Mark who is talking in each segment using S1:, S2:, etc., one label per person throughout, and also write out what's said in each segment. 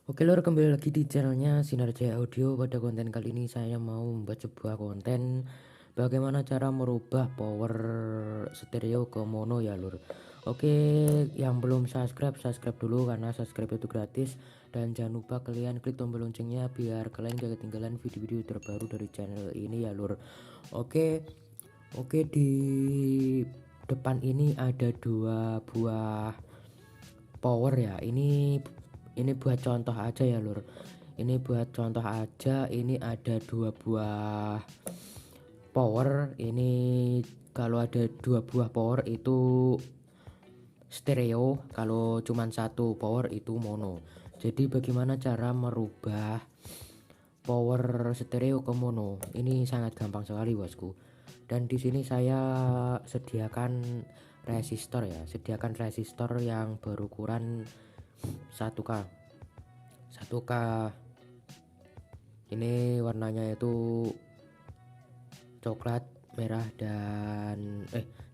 S1: Oke lor, kembali lagi di channelnya Sinar Jaya Audio. Pada konten kali ini saya mau membuat sebuah konten bagaimana cara merubah power stereo ke mono ya lur. Oke, yang belum subscribe dulu karena subscribe itu gratis. Dan jangan lupa kalian klik tombol loncengnya biar kalian gak ketinggalan video-video terbaru dari channel ini ya lur. Oke, oke, di depan ini ada dua buah power ya. Ini buat contoh aja ya lur. Ini buat contoh aja. Ini ada dua buah power. Ini kalau ada dua buah power itu stereo, kalau cuman satu power itu mono. Jadi bagaimana cara merubah power stereo ke mono? Ini sangat gampang sekali bosku. Dan di sini saya sediakan resistor ya, sediakan resistor yang berukuran 1K. 1K ini warnanya itu coklat, merah dan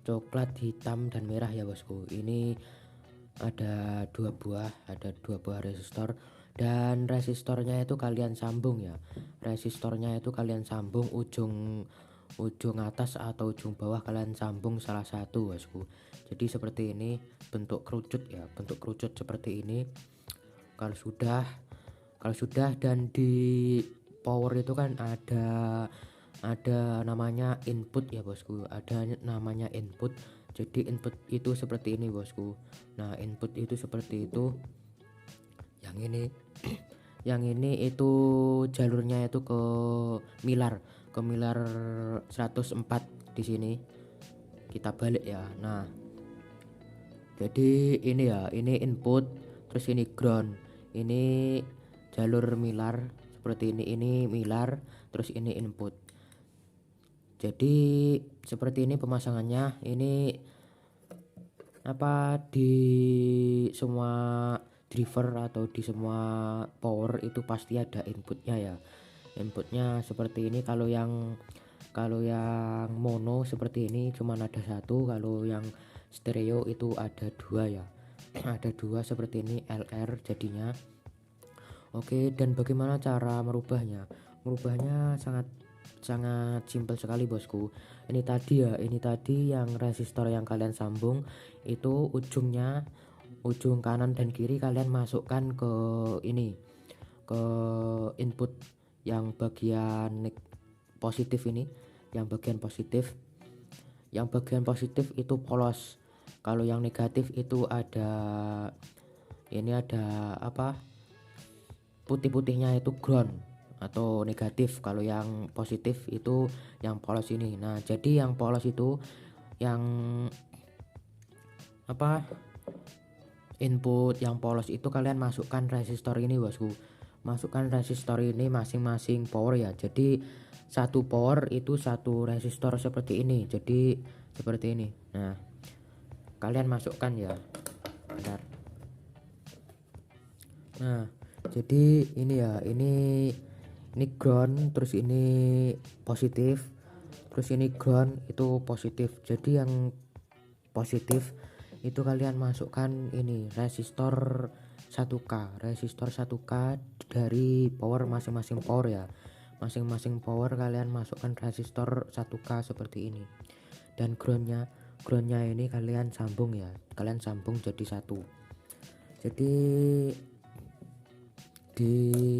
S1: coklat, hitam dan merah ya bosku. Ini ada dua buah resistor, dan resistornya itu kalian sambung ya. Resistornya itu kalian sambung ujung ujung atas atau ujung bawah, kalian sambung salah satu bosku. Jadi seperti ini bentuk kerucut ya, bentuk kerucut seperti ini. Kalau sudah dan di power itu kan ada namanya input ya bosku, ada namanya input. Jadi input itu seperti ini bosku. Nah, input itu seperti itu. Yang ini yang ini itu jalurnya itu ke milar 104 di sini. Kita balik ya. Nah, jadi ini ya, ini input, terus ini ground. Ini jalur milar seperti ini milar, terus ini input. Jadi seperti ini pemasangannya. Ini di semua driver atau di semua power itu pasti ada inputnya ya. Inputnya seperti ini. Kalau yang mono seperti ini cuman ada satu. Kalau yang stereo itu ada dua ya. Ada dua seperti ini, LR jadinya. Oke, dan bagaimana cara merubahnya? Merubahnya sangat sangat simpel sekali bosku. Ini tadi yang resistor yang kalian sambung itu ujung kanan dan kiri kalian masukkan ke ini, ke input yang bagian positif ini, yang bagian positif. Yang bagian positif itu polos. Kalau yang negatif itu ada putih-putihnya itu ground atau negatif. Kalau yang positif itu yang polos ini. Nah, jadi yang polos itu yang input yang polos itu kalian masukkan resistor ini bosku. Masukkan resistor ini masing-masing power ya. Jadi satu power itu satu resistor seperti ini. Jadi seperti ini. Nah, kalian masukkan ya. Bentar. Nah, jadi ini ya, ini ground, terus ini positif, terus ini ground itu positif. Jadi yang positif itu kalian masukkan ini resistor 1K dari power masing-masing power ya. Masing-masing power kalian masukkan resistor 1K seperti ini. Dan groundnya ini kalian sambung ya. Kalian sambung jadi satu. Jadi di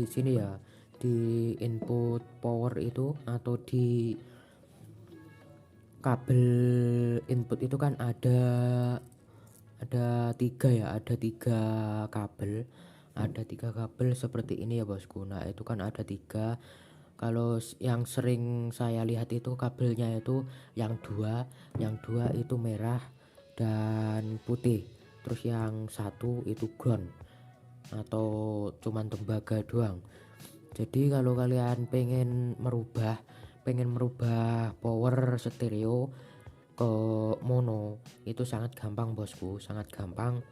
S1: sini ya, di input power itu atau di kabel input itu kan ada tiga ya, ada tiga kabel seperti ini ya bosku. Nah, itu kan ada tiga. Kalau yang sering saya lihat itu kabelnya itu yang dua itu merah dan putih, terus yang satu itu ground atau cuman tembaga doang. Jadi kalau kalian pengen merubah power stereo ke mono itu sangat gampang bosku, sangat gampang.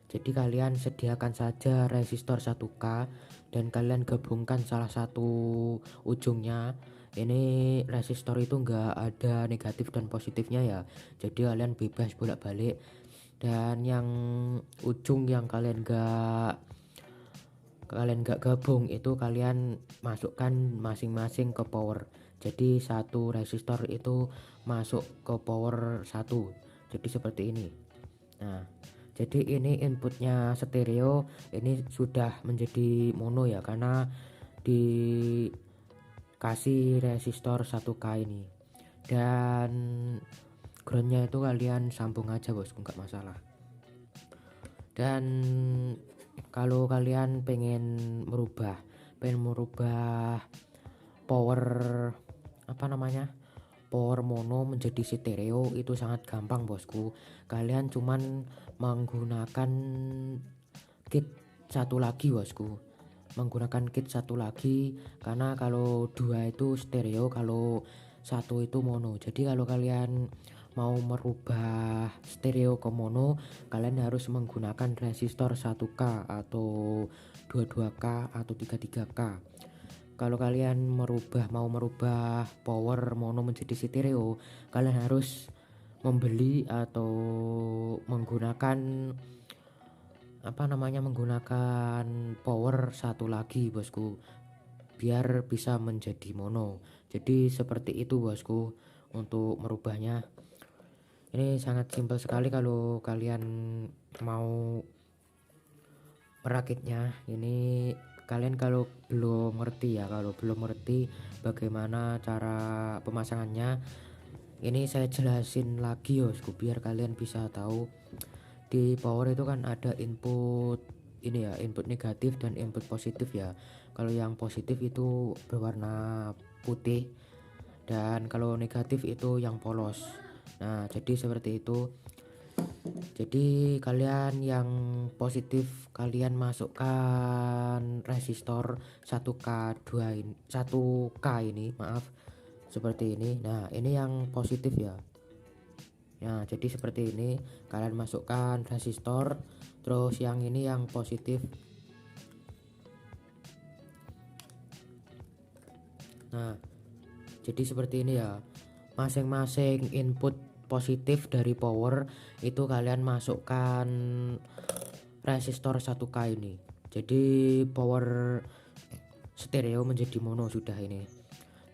S1: Jadi kalian sediakan saja resistor 1K dan kalian gabungkan salah satu ujungnya. Ini resistor itu enggak ada negatif dan positifnya ya. Jadi kalian bebas bolak-balik. Dan yang ujung yang kalian kalian nggak gabung itu kalian masukkan masing-masing ke power. Jadi satu resistor itu masuk ke power satu, jadi seperti ini. Nah, jadi ini inputnya stereo, ini sudah menjadi mono ya, karena dikasih resistor 1K ini. Dan groundnya itu kalian sambung aja bosku, nggak masalah. Dan kalau kalian pengen merubah power power mono menjadi stereo itu sangat gampang bosku. Kalian cuman menggunakan kit satu lagi bosku, karena kalau dua itu stereo, kalau satu itu mono. Jadi kalau kalian mau merubah stereo ke mono, kalian harus menggunakan resistor 1K atau 22K atau 33K. Kalau kalian mau merubah power mono menjadi stereo, kalian harus membeli atau menggunakan menggunakan power satu lagi bosku, biar bisa menjadi mono. Jadi seperti itu bosku untuk merubahnya. Ini sangat simpel sekali kalau kalian mau merakitnya. Ini kalian kalau belum ngerti bagaimana cara pemasangannya, ini saya jelasin lagi bosku biar kalian bisa tahu. Di power itu kan ada input ini ya, input negatif dan input positif ya. Kalau yang positif itu berwarna putih, dan kalau negatif itu yang polos. Nah, jadi seperti itu. Jadi kalian yang positif kalian masukkan resistor 1K ini, maaf, seperti ini. Nah, ini yang positif ya. Nah, jadi seperti ini, kalian masukkan resistor, terus yang ini yang positif. Nah, jadi seperti ini ya. Masing-masing input positif dari power itu kalian masukkan resistor 1K ini. Jadi power stereo menjadi mono sudah ini.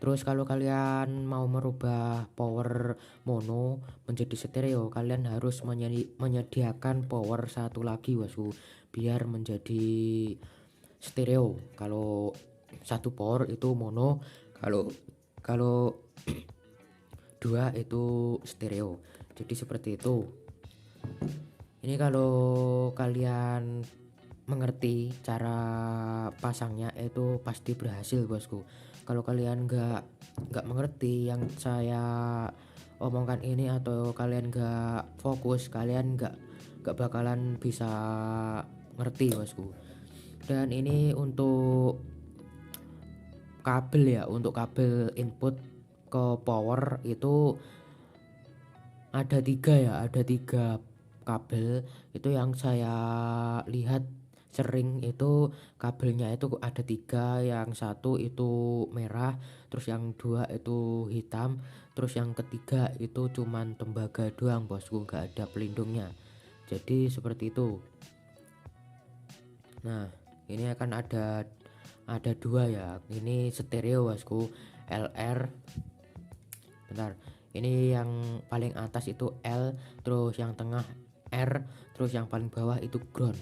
S1: Terus kalau kalian mau merubah power mono menjadi stereo, kalian harus menyediakan power satu lagi bosku, biar menjadi stereo. Kalau satu power itu mono, kalau dua itu stereo. Jadi seperti itu. Ini kalau kalian mengerti cara pasangnya itu pasti berhasil bosku. Kalau kalian nggak mengerti yang saya omongkan ini, atau kalian nggak fokus, kalian nggak bakalan bisa ngerti bosku. Dan ini untuk kabel ya, untuk kabel input ke power itu ada tiga kabel itu yang saya lihat sering. Itu kabelnya itu ada tiga, yang satu itu merah, terus yang dua itu hitam, terus yang ketiga itu cuman tembaga doang bosku, nggak ada pelindungnya. Jadi seperti itu. Nah, ini akan ada dua ya, ini stereo bosku, LR. Bentar, ini yang paling atas itu L, terus yang tengah R, terus yang paling bawah itu ground.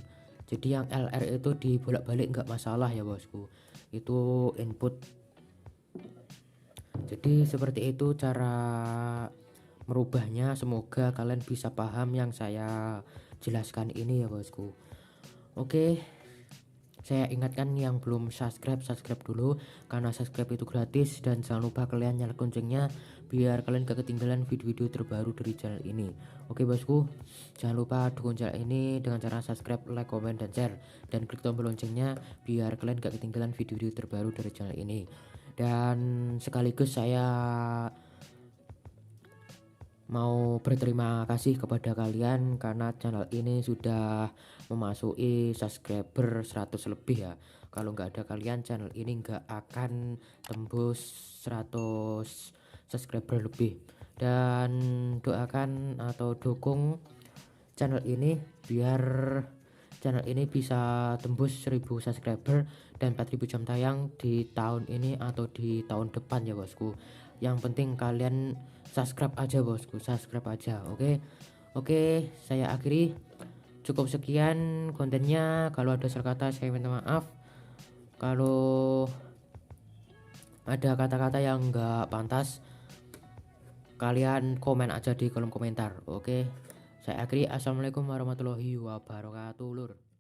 S1: Jadi yang LR itu dibolak-balik nggak masalah ya bosku, itu input. Jadi seperti itu cara merubahnya. Semoga kalian bisa paham yang saya jelaskan ini ya bosku. Oke, saya ingatkan yang belum subscribe dulu, karena subscribe itu gratis. Dan jangan lupa kalian nyalakan loncengnya biar kalian gak ketinggalan video-video terbaru dari channel ini. Oke bosku, jangan lupa dukung channel ini dengan cara subscribe, like, komen, dan share, dan klik tombol loncengnya biar kalian gak ketinggalan video-video terbaru dari channel ini. Dan sekaligus saya mau berterima kasih kepada kalian karena channel ini sudah memasuki subscriber 100 lebih ya. Kalau nggak ada kalian, channel ini nggak akan tembus 100 subscriber lebih. Dan doakan atau dukung channel ini biar channel ini bisa tembus 1000 subscriber dan 4000 jam tayang di tahun ini atau di tahun depan ya bosku. Yang penting kalian subscribe aja bosku, subscribe aja. Oke, saya akhiri. Cukup sekian kontennya. Kalau ada salah kata saya minta maaf. Kalau ada kata-kata yang enggak pantas, kalian komen aja di kolom komentar. Oke, saya akhiri. Assalamualaikum warahmatullahi wabarakatuh lur.